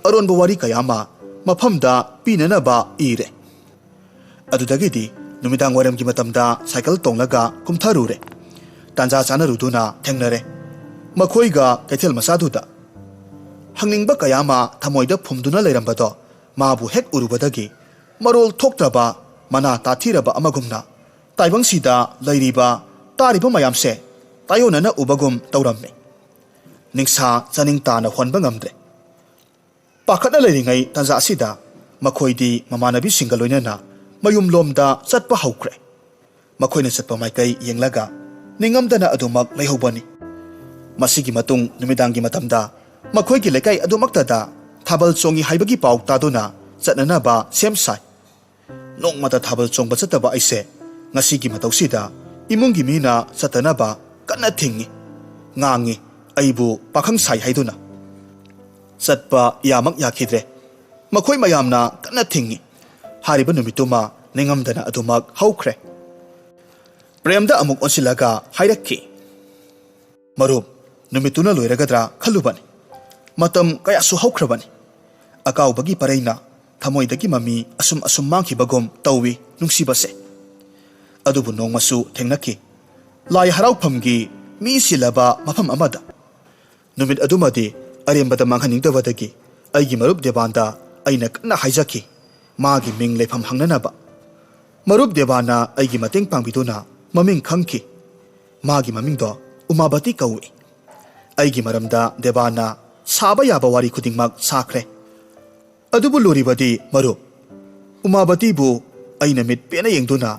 ꯑꯔꯣꯟꯕ ꯋꯥꯔꯤ ꯀꯌꯥ ꯑꯃ ꯃꯐꯝꯗ ꯄꯤꯅꯅꯕ ꯏꯔꯦ ꯑꯗꯨꯗꯒꯤꯗꯤ ꯅꯨꯃꯤꯗꯥꯡ ꯋꯥꯏꯔꯝꯒꯤ ꯃꯇꯝꯗ ꯁꯥꯏꯀꯜ ꯇꯣꯡꯂꯒ ꯀꯨꯝꯊꯔꯨꯔꯦ ꯇꯥꯟꯖꯥ ꯆꯥꯅꯔꯨꯗꯨꯅ ꯊꯦꯡꯅꯔꯦ ꯃꯈꯣꯏꯒ ꯀꯩꯊꯦꯜ ꯃꯆꯥꯗꯨꯗ ꯍꯪꯅꯤꯡꯕ ꯀꯌꯥ ꯑꯃ ꯊꯃꯣꯏꯗ ꯐꯨꯝꯗꯨꯅ ꯂꯩꯔꯝꯕꯗꯣ ꯃꯥꯕꯨ ꯍꯦꯛ ꯎꯔꯨꯕꯗꯒꯤ ꯃꯔꯣꯜ ꯊꯣꯛꯇ꯭ꯔꯕ ꯃꯅꯥ ꯇꯥꯊꯤꯔꯕ ꯑꯃꯒꯨꯝꯅ ꯇꯥꯏꯕꯪꯁꯤꯗ ꯂꯩꯔꯤꯕ ꯇꯥꯔꯤꯕ ꯃꯌꯥꯝꯁꯦ ꯇꯥꯌꯣꯟꯅꯅ ꯎꯕꯒꯨꯝ ꯇꯧꯔꯝꯃꯤ ꯅꯤꯡꯁꯥ ꯆꯥꯅꯤꯡ ꯇꯥꯅ ꯍꯣꯟꯕ ꯉꯝꯗ꯭ꯔꯦ ꯄꯥꯈꯠꯅ ꯂꯩꯔꯤꯉꯩ ꯇꯥꯟꯖꯥ ꯑꯁꯤꯗ ꯃꯈꯣꯏꯗꯤ ꯃꯃꯥꯟꯅꯕꯤꯁꯤꯡꯒ ꯂꯣꯏꯅꯅ mayum lomda chatpa haukre makhoina chatpa maikai yenglaga ningamdana adumak leihobani masigi matung numidangi matamda makhoigi lekai adumaktada thabal chongi haibagi pau taduna chatnana ba semsai nongmata thabal chongba chataba aise ngasigi matausida imungi mina chatana ba kana thingi ngangi aibu pakhang sai haiduna chatpa yamak yakhidre makhoi mayamna kana thingi hariba numituma ningamdana adumak haukre premda amuk onsilaga hairakki marup numituna loiragadra khalubani matam kaya su haukrabani akaubagi pareina thamoidagi mami asum mangkhibagom tawi nungsibase adubu nongmasu thengnaki lai harauphamgi mi silaba mafam amada numit adumadi arembada manghaningdawadagi aigi marup debanda aina kana haijaki magi ming lepham hangnanaba marup debana aigi mateng pangbiduna maming khangki magi maming do umabati kawi aigi maramda debana saba yaba wari khudingmak sakre adubu loribadi marup umabati bu aina mit pena yengduna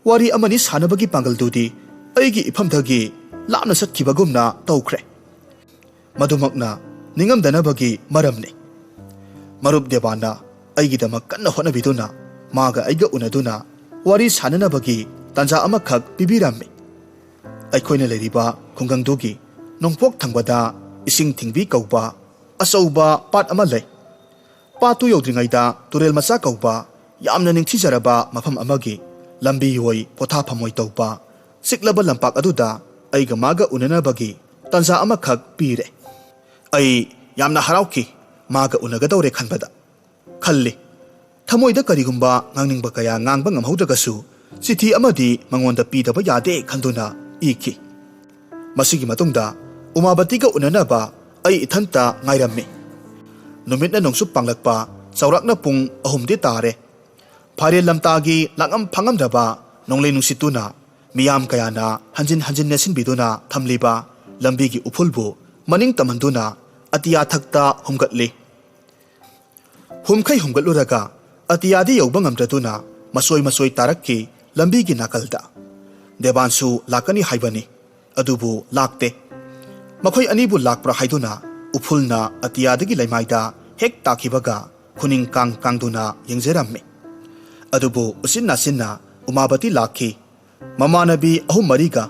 wari amani sanabagi pangal-dudi aigi iphamdagi lamna satkibagumna tawkhre madumakna ningamdanabagi maramni marup debana aigidamak kanna honabiduna maga aiga unaduna wari sananabagi tanja amakhak pibirammi aikhoina leiriba khungangdugi nongpok thangbada ising thingbi kauba achouba pat ama lei patu yodringaida turel macha kauba yamna ningthijaraba mafam amagi lambi hoi potha phamoi tauba siklaba lampak aduda aiga maga unanabagi tanja amakhak pire ai yamna harauki maga unagadawre khanbada khalli thamoida karigumba ngangningba kaya ngangba ngamhaudragasu chithi amadi mangonda pidaba yade khanduna iki masigi matungda umabatiga unanaba ai ithanta ngairammi numitna nongsu panglakpa chaurakna pung ahumdi tare phare lamtagi langam phangamdaba nonglei nungsituna miyam kayana hanjin nesin biduna thamliba lambigi uphulbu maning tamanduna atiya thakta humgatli humkhai humgatluraga atiyadi yauba ngamdraduna masoi tarakki lambigi nakalda debansu lakani haibani adubu lakte makhoi anibu lakpra haiduna uphulna atiyadagi laimaida hek takibaga khuning kangduna yengjerammi adubu usinna umabati lakhi mamanabi ahum mariga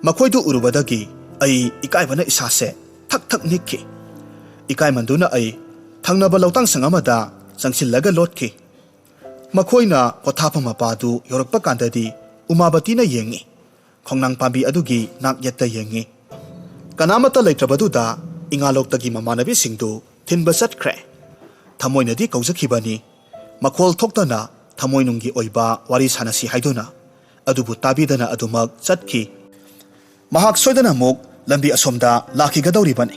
makhoidu urubadagi ai ikaibana isase thak nikki ikai manduna ai thangnaba lautang sangamada changsillaga lotki makhoina pothapham mapadu yorakpa kandadi umabati na yengi khongnang pambi adugi nak yatta yengi kanamata leitrabaduda ingaloktagi mamanabi singdu thinba chatkre thamoinadi kaujakhibani makhol thoktana thamoinungi oiba wari sanasi haiduna adubu tabidana adumak chatki mahak soidana muk lambi asomda lakhigadawribani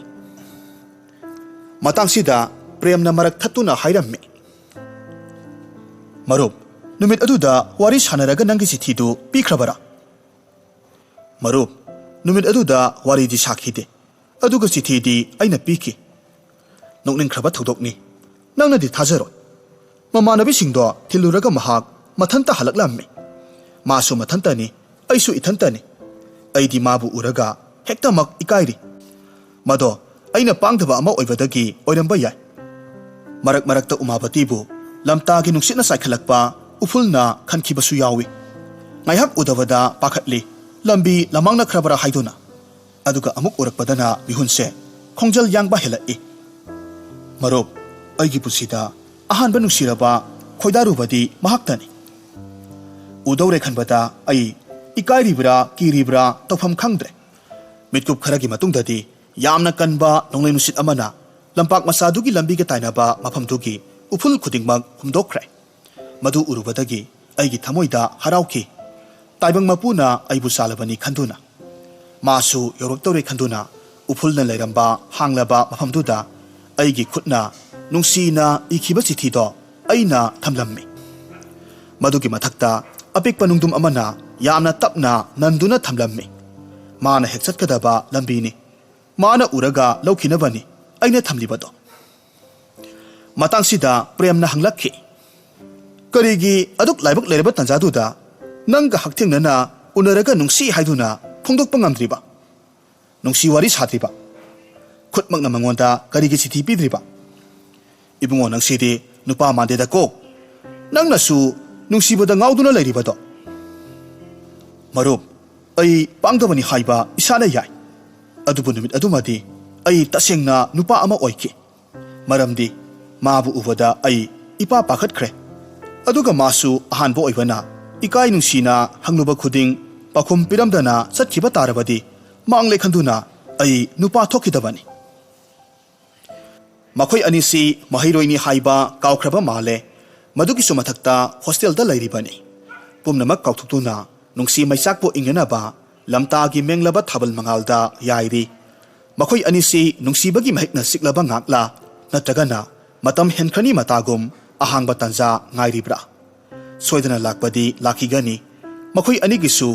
matangsida premna marak thatuna hairammi marup numit aduda wari sanaraga nangi chithidu pikhrabara marup numit aduda wari di sakhide aduga chithidi aina piki nokningkhraba thodokni nangna di thajaro mamanabi singdo thiluraga mahak mathanta halaklammi masu mathantani aisu ithantani aidi mabu uraga hektamak ikairi mado aina pangdaba ama oibadagi oiramba yai marakta umabatibu lamtagi nuksitna saikhalakpa ufulna khankibasu yawi ngaihak udawada pakhatli lambi lamangna khrabara haiduna aduga amuk urakpadana mihunse khongjal yangba helai marup aigi pusida ahanba nuksiraba khoidarubadi mahaktani udawre khanbada ai ikairibra kiribra tofam khangdre mitkup kharagi matungdadi yamna kanba nonglei nusit amana lampak masadugi lambiga tainaba mafamdugi uful khudingmak humdokkhre madu urubadagi aigi thamoida harauki taibang mapuna aibu salabani khanduna masu yoroktore khanduna ufulna leiramba hanglaba mafamduda aigi khutna nungsina ikhiba chithido aina thamlammi madugi mathakta apikpa nungdum amana yamna tapna nanduna thamlammi mana hekchatkadaba lambini mana uraga laukhinabani aina thamlibado matangsida premna hanglakhi ꯀꯔꯤꯒꯤ ꯑꯗꯨꯛ ꯂꯥꯏꯕꯛ ꯂꯩꯔꯕ ꯇꯥꯟꯖꯥꯗꯨꯗ ꯅꯪꯒ ꯍꯛꯊꯦꯡꯅꯅ ꯎꯅꯔꯒ ꯅꯨꯡꯁꯤ ꯍꯥꯏꯗꯨꯅ ꯐꯣꯡꯗꯣꯛꯄ ꯉꯝꯗ꯭ꯔꯤꯕ? ꯅꯨꯡꯁꯤ ꯋꯥꯔꯤ ꯁꯥꯗ꯭ꯔꯤꯕ? ꯈꯨꯠꯃꯛꯅ ꯃꯉꯣꯟꯗ ꯀꯔꯤꯒꯤ ꯆꯤꯊꯤ ꯄꯤꯗ꯭ꯔꯤꯕ? ꯏꯕꯨꯡꯉꯣ ꯅꯪꯁꯤꯗꯤ ꯅꯨꯄꯥ ꯃꯥꯟꯗꯦꯗꯀꯣ. ꯅꯪꯅꯁꯨ ꯅꯨꯡꯁꯤꯕꯗ ꯉꯥꯎꯗꯨꯅ ꯂꯩꯔꯤꯕꯗꯣ. ꯃꯔꯨꯞ, ꯑꯩ ꯄꯥꯡꯗꯕꯅꯤ ꯍꯥꯏꯕ ꯏꯁꯥꯅ ꯌꯥꯏ. ꯑꯗꯨꯕꯨ ꯅꯨꯃꯤꯠ ꯑꯗꯨꯃꯗꯤ ꯑꯩ ꯇꯁꯦꯡꯅ ꯅꯨꯄꯥ ꯑꯃ ꯑꯣꯏꯈꯤ. ꯃꯔꯝꯗꯤ ꯃꯥꯕꯨ ꯎꯕꯗ ꯑꯩ ꯏꯄꯥ ꯄꯥꯈꯠꯈ꯭ꯔꯦ. ꯑꯗꯨꯒ ꯃꯥꯁꯨ ꯑꯍꯥꯟꯕ ꯑꯣꯏꯕꯅ ꯏꯀꯥꯏ ꯅꯨꯡꯁꯤꯅ ꯍꯪꯂꯨꯕ ꯈꯨꯗꯤꯡ ꯄꯥꯎꯈꯨꯝ ꯄꯤꯔꯝꯗꯅ ꯆꯠꯈꯤꯕ ꯇꯥꯔꯕꯗꯤ ꯃꯥꯡꯂꯦ ꯈꯟꯗꯨꯅ ꯑꯩ ꯅꯨꯄꯥ ꯊꯣꯛꯈꯤꯗꯕꯅꯤ. ꯃꯈꯣꯏ ꯑꯅꯤꯁꯤ ꯃꯍꯩꯔꯣꯏꯅꯤ ꯍꯥꯏꯕ ꯀꯥꯎꯈ꯭ꯔꯕ ꯃꯥꯜꯂꯦ. ꯃꯗꯨꯒꯤꯁꯨ ꯃꯊꯛꯇ ꯍꯣꯁꯇꯦꯜꯗ ꯂꯩꯔꯤꯕꯅꯤ. ꯄꯨꯝꯅꯃꯛ ꯀꯥꯎꯊꯣꯛꯇꯨꯅ ꯅꯨꯡꯁꯤ ꯃꯩꯆꯥꯛꯄꯨ ꯏꯪꯅꯅꯕ ꯂꯝꯇꯥꯒꯤ ꯃꯦꯡꯂꯕ ꯊꯥꯕꯜ ꯃꯉꯥꯜꯗ ꯌꯥꯏꯔꯤ. ꯃꯈꯣꯏ ꯑꯅꯤꯁꯤ ꯅꯨꯡꯁꯤꯕꯒꯤ ꯃꯍꯤꯛꯅ ꯆꯤꯛꯂꯕ ꯉꯥꯛꯂꯥ ꯅꯠꯇ꯭ꯔꯒꯅ ꯃꯇꯝ ꯍꯦꯟꯈ꯭ꯔꯅꯤ ꯃꯇꯥꯒꯨꯝ ꯑꯍꯥꯡꯕ ꯇꯥꯟꯖꯥ ꯉꯥꯏꯔꯤꯕ꯭ꯔꯥ? ꯁꯣꯏꯗꯅ ꯂꯥꯛꯄꯗꯤ ꯂꯥꯛꯈꯤꯒꯅꯤ. ꯃꯈꯣꯏ ꯑꯅꯤꯒꯤꯁꯨ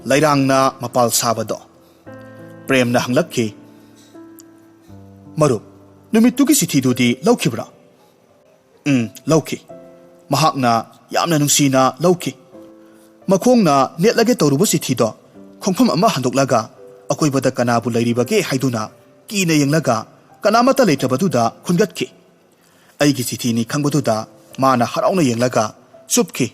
ꯂꯩꯔꯥꯡꯅ ꯃꯄꯥꯜ ꯁꯥꯕꯗꯣ. ꯄ꯭ꯔꯦꯝꯅ ꯍꯪꯂꯛꯈꯤ, ꯃꯔꯨꯞ, ꯅꯨꯃꯤꯠꯇꯨꯒꯤ ꯆꯤꯊꯤꯗꯨꯗꯤ ꯂꯧꯈꯤꯕ꯭ꯔꯥ? ꯂꯧꯈꯤ. ꯃꯍꯥꯛꯅ ꯌꯥꯝꯅ ꯅꯨꯡꯁꯤꯅ ꯂꯧꯈꯤ. ꯃꯈꯣꯡꯅ ꯅꯦꯠꯂꯒꯦ ꯇꯧꯔꯨꯕ ꯆꯤꯊꯤꯗꯣ ꯈꯣꯡꯐꯝ ꯑꯃ ꯍꯟꯗꯣꯛꯂꯒ ꯑꯀꯣꯏꯕꯗ ꯀꯅꯥꯕꯨ ꯂꯩꯔꯤꯕꯒꯦ ꯍꯥꯏꯗꯨꯅ ꯀꯤꯅ ꯌꯦꯡꯂꯒ ꯀꯅꯥꯃꯠꯇ ꯂꯩꯇ꯭ꯔꯕꯗꯨꯗ ꯈꯨꯟꯒꯠꯈꯤ. ꯑꯩꯒꯤ ꯆꯤꯊꯤꯅꯤ ꯈꯪꯕꯗꯨꯗ ꯃꯥꯅ ꯍꯔꯥꯎꯅ ꯌꯦꯡꯂꯒ ꯆꯨꯞꯈꯤ.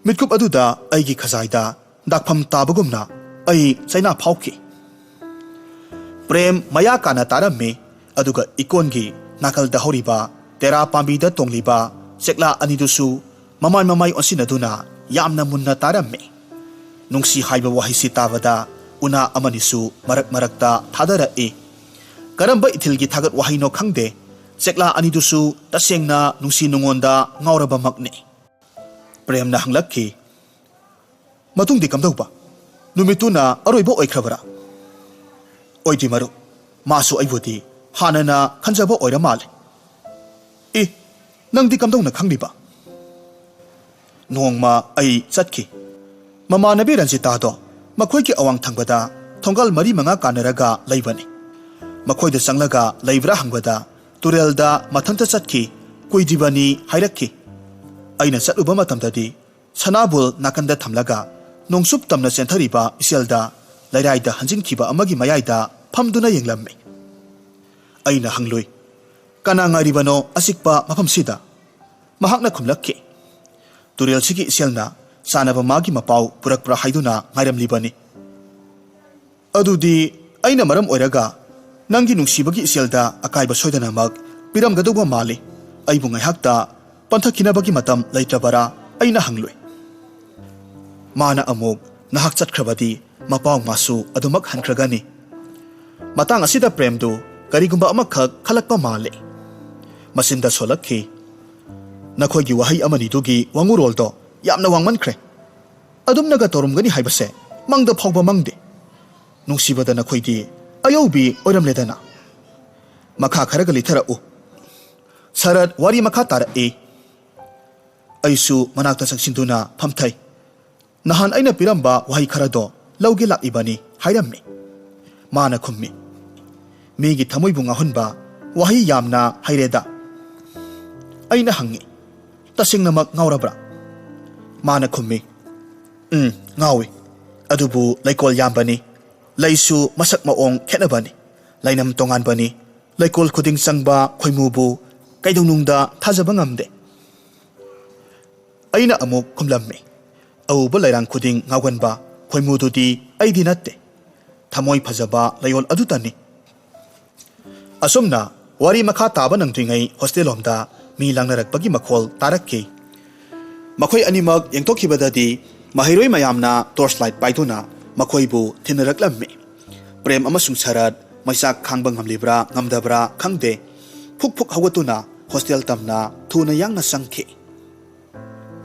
ꯃꯤꯠꯀꯨꯞ ꯑꯗꯨꯗ ꯑꯩꯒꯤ ꯈꯖꯥꯏꯗ ꯗꯥꯛꯐꯝ ꯇꯥꯕꯒꯨꯝꯅ ꯑꯩ ꯆꯩꯅꯥ ꯐꯥꯎꯈꯤ. ꯄ꯭ꯔꯦꯝ ꯃꯌꯥ ꯀꯥꯅ ꯇꯥꯔꯝꯃꯤ. ꯑꯗꯨꯒ ꯏꯀꯣꯟꯒꯤ ꯅꯥꯀꯜꯗ ꯍꯧꯔꯤꯕ ꯇꯦꯔꯥ ꯄꯥꯝꯕꯤꯗ ꯇꯣꯡꯂꯤꯕ ꯆꯦꯛꯂꯥ ꯑꯅꯤꯗꯨꯁꯨ ꯃꯃꯥꯏ ꯃꯃꯥꯏ ꯑꯣꯟꯁꯤꯟꯅꯗꯨꯅ ꯌꯥꯝꯅ ꯃꯨꯟꯅ ꯇꯥꯔꯝꯃꯤ. ꯅꯨꯡꯁꯤ ꯍꯥꯏꯕ ꯋꯥꯍꯩꯁꯤ ꯇꯥꯕꯗ ꯎꯅꯥ ꯑꯃꯅꯤꯁꯨ ꯃꯔꯛ ꯃꯔꯛꯇ ꯊꯥꯗꯔꯛꯏ. ꯀꯔꯝꯕ ꯏꯊꯤꯜꯒꯤ ꯊꯥꯒꯠ ꯋꯥꯍꯩꯅꯣ ꯈꯪꯗꯦ. ꯆꯦꯛꯂꯥ ꯑꯅꯤꯗꯨꯁꯨ ꯇꯁꯦꯡꯅ ꯅꯨꯡꯁꯤ ꯅꯨꯡꯉꯣꯟꯗ ꯉꯥꯎꯔꯕꯃꯛꯅꯤ. ꯄ꯭ꯔꯦꯝꯅ ꯍꯪꯂꯛꯈꯤ, ꯃꯇꯨꯡꯗꯤ ꯀꯝꯗꯧꯕ? ꯅꯨꯃꯤꯠꯇꯨꯅ ꯑꯔꯣꯏꯕ ꯑꯣꯏꯈ꯭ꯔꯕꯔꯥ? ꯑꯣꯏꯗ꯭ꯔꯤ ꯃꯔꯨꯞ. ꯃꯥꯁꯨ ꯑꯩꯕꯨꯗꯤ ꯍꯥꯟꯅꯅ ꯈꯟꯖꯕ ꯑꯣꯏꯔ ꯃꯥꯜꯂꯦ. ꯅꯪꯗꯤ ꯀꯝꯗꯧꯅ ꯈꯪꯂꯤꯕ? ꯅꯣꯡꯃ ꯑꯩ ꯆꯠꯈꯤ. ꯃꯃꯥꯟꯅꯕꯤ ꯔꯟꯖꯤꯇꯥꯗꯣ ꯃꯈꯣꯏꯒꯤ ꯑꯋꯥꯡ ꯊꯪꯕꯗ ꯊꯣꯡꯒꯥꯜ 4-5 ꯀꯥꯟꯅꯔꯒ ꯂꯩꯕꯅꯤ. ꯃꯈꯣꯏꯗ ꯆꯪꯂꯒ ꯂꯩꯕ꯭ꯔꯥ ꯍꯪꯕꯗ ꯇꯨꯔꯦꯜꯗ ꯃꯊꯟꯇ ꯆꯠꯈꯤ, ꯀꯨꯏꯗ꯭ꯔꯤꯕꯅꯤ ꯍꯥꯏꯔꯛꯈꯤ. ꯑꯩꯅ ꯆꯠꯂꯨꯕ ꯃꯇꯝꯗꯗꯤ ꯁꯅꯥꯕꯨꯜ ꯅꯥꯀꯟꯗ ꯊꯝꯂꯒ ꯅꯣꯡꯆꯨꯞ ꯇꯝꯅ ꯆꯦꯟꯊꯔꯤꯕ ꯏꯆꯦꯜꯗ ꯂꯩꯔꯥꯏꯗ ꯍꯟꯖꯤꯟꯈꯤꯕ ꯑꯃꯒꯤ ꯃꯌꯥꯏꯗ ꯐꯝꯗꯨꯅ ꯌꯦꯡꯂꯝꯃꯤ. ꯑꯩꯅ ꯍꯪꯂꯨꯏ, ꯀꯅꯥ ꯉꯥꯏꯔꯤꯕꯅꯣ ꯑꯆꯤꯛꯄ ꯃꯐꯝꯁꯤꯗ? ꯃꯍꯥꯛꯅ ꯈꯨꯝꯂꯛꯈꯤ, ꯇꯨꯔꯦꯜꯁꯤꯒꯤ ꯏꯆꯦꯜꯅ ꯆꯥꯅꯕ ꯃꯥꯒꯤ ꯃꯄꯥꯎ ꯄꯨꯔꯛꯄ꯭ꯔꯥ ꯍꯥꯏꯗꯨꯅ ꯉꯥꯏꯔꯝꯂꯤꯕꯅꯤ. ꯑꯗꯨꯗꯤ ꯑꯩꯅ ꯃꯔꯝ ꯑꯣꯏꯔꯒ ꯅꯪꯒꯤ ꯅꯨꯡꯁꯤꯕꯒꯤ ꯏꯆꯦꯜꯗ ꯑꯀꯥꯏꯕ ꯁꯣꯏꯗꯅꯃꯛ ꯄꯤꯔꯝꯒꯗꯧꯕ ꯃꯥꯜꯂꯤ. ꯑꯩꯕꯨ ꯉꯥꯏꯍꯥꯛꯇ ꯄꯟꯊꯈꯤꯅꯕꯒꯤ ꯃꯇꯝ ꯂꯩꯇ꯭ꯔꯕꯔꯥ? ꯑꯩꯅ ꯍꯪꯂꯨꯏ. ꯃꯥꯅ ꯑꯃꯨꯛ ꯅꯍꯥꯛ ꯆꯠꯈ꯭ꯔꯕꯗꯤ ꯃꯄꯥꯎ ꯃꯥꯁꯨ ꯑꯗꯨꯃꯛ ꯍꯟꯈ꯭ꯔꯒꯅꯤ. ꯃꯇꯥꯡ ꯑꯁꯤꯗ ꯄ꯭ꯔꯦꯝꯗꯨ ꯀꯔꯤꯒꯨꯝꯕ ꯑꯃꯈꯛ ꯈꯜꯂꯛꯄ ꯃꯥꯜꯂꯤ. ꯃꯆꯤꯟꯗ ꯁꯣꯜꯂꯛꯈꯤ, ꯅꯈꯣꯏꯒꯤ ꯋꯥꯍꯩ ꯑꯃꯅꯤꯗꯨꯒꯤ ꯋꯥꯡꯉꯨꯔꯣꯜꯗꯣ ꯌꯥꯝꯅ ꯋꯥꯡꯃꯟꯈ꯭ꯔꯦ. ꯑꯗꯨꯝꯅꯒ ꯇꯧꯔꯝꯒꯅꯤ ꯍꯥꯏꯕꯁꯦ ꯃꯪꯗ ꯐꯥꯎꯕ ꯃꯪꯗꯦ. ꯅꯨꯡꯁꯤꯕꯗ ꯅꯈꯣꯏꯗꯤ ꯑꯌꯧꯕꯤ ꯑꯣꯏꯔꯝꯂꯦꯗꯅ. ꯃꯈꯥ ꯈꯔꯒ ꯂꯤꯊꯔꯛꯎ. ꯁꯔꯠ ꯋꯥꯔꯤ ꯃꯈꯥ ꯇꯥꯔꯛꯏ. ꯑꯩꯁꯨ ꯃꯅꯥꯛꯇ ꯆꯪꯁꯤꯟꯗꯨꯅ ꯐꯝꯊꯩ. ꯅꯍꯥꯟ ꯑꯩꯅ ꯄꯤꯔꯝꯕ ꯋꯥꯍꯩ ꯈꯔꯗꯣ ꯂꯧꯒꯦ ꯂꯥꯛꯏꯕꯅꯤ ꯍꯥꯏꯔꯝꯃꯤ. ꯃꯥꯅ ꯈꯨꯝꯃꯤ, ꯃꯤꯒꯤ ꯊꯃꯣꯏꯕꯨ ꯉꯥꯎꯍꯟꯕ ꯋꯥꯍꯩ ꯌꯥꯝꯅ ꯍꯩꯔꯦꯗ. ꯑꯩꯅ ꯍꯪꯉꯤ, ꯇꯁꯦꯡꯅꯃꯛ ꯉꯥꯎꯔꯕ꯭ꯔꯥ? ꯃꯥꯅ ꯈꯨꯝꯃꯤ, ꯉꯥꯎꯏ. ꯑꯗꯨꯕꯨ ꯂꯩꯀꯣꯜ ꯌꯥꯝꯕꯅꯤ. ꯂꯩꯁꯨ ꯃꯁꯛ ꯃꯑꯣꯡ ꯈꯦꯠꯅꯕꯅꯤ. ꯂꯩꯅꯝ ꯇꯣꯉꯥꯟꯕꯅꯤ. ꯂꯩꯀꯣꯜ ꯈꯨꯗꯤꯡ ꯆꯪꯕ ꯈꯣꯏꯃꯨꯕꯨ ꯀꯩꯗꯧꯅꯨꯡꯗ ꯊꯥꯖꯕ ꯉꯝꯗꯦ. ꯑꯩꯅ ꯑꯃꯨꯛ ꯈꯨꯝꯂꯝꯃꯤ, ꯑꯎꯕ ꯂꯩꯔꯥꯡ ꯈꯨꯗꯤꯡ ꯉꯥꯎꯒꯟꯕ ꯈꯣꯏꯃꯨꯗꯨꯗꯤ ꯑꯩꯗꯤ ꯅꯠꯇꯦ. ꯊꯃꯣꯏ ꯐꯖꯕ ꯂꯩꯌꯣꯜ ꯑꯗꯨꯇꯅꯤ. ꯑꯁꯨꯝꯅ ꯋꯥꯔꯤ ꯃꯈꯥ ꯇꯥꯕ ꯅꯪꯗ꯭ꯔꯤꯉꯩ ꯍꯣꯁꯇꯦꯜꯂꯣꯝꯗ ꯃꯤ ꯂꯥꯡꯅꯔꯛꯄꯒꯤ ꯃꯈꯣꯜ ꯇꯥꯔꯛꯈꯤ. ꯃꯈꯣꯏ ꯑꯅꯤꯃꯛ ꯌꯦꯡꯊꯣꯛꯈꯤꯕꯗꯗꯤ ꯃꯍꯩꯔꯣꯏ ꯃꯌꯥꯝꯅ ꯇꯣꯔꯆ ꯂꯥꯏꯠ ꯄꯥꯏꯗꯨꯅ ꯃꯈꯣꯏꯕꯨ ꯊꯤꯟꯅꯔꯛꯂꯝꯃꯤ. ꯄ꯭ꯔꯦꯝ ꯑꯃꯁꯨꯡ ꯁꯔꯠ ꯃꯩꯆꯥꯛ ꯈꯥꯡꯕ ꯉꯝꯂꯤꯕ꯭ꯔꯥ ꯉꯝꯗꯕ꯭ꯔꯥ ꯈꯪꯗꯦ, ꯐꯨꯛ ꯐꯨꯛ ꯍꯧꯒꯠꯇꯨꯅ ꯍꯣꯁꯇꯦꯜ ꯇꯝꯅ ꯊꯨꯅ ꯌꯥꯡꯅ ꯆꯪꯈꯤ.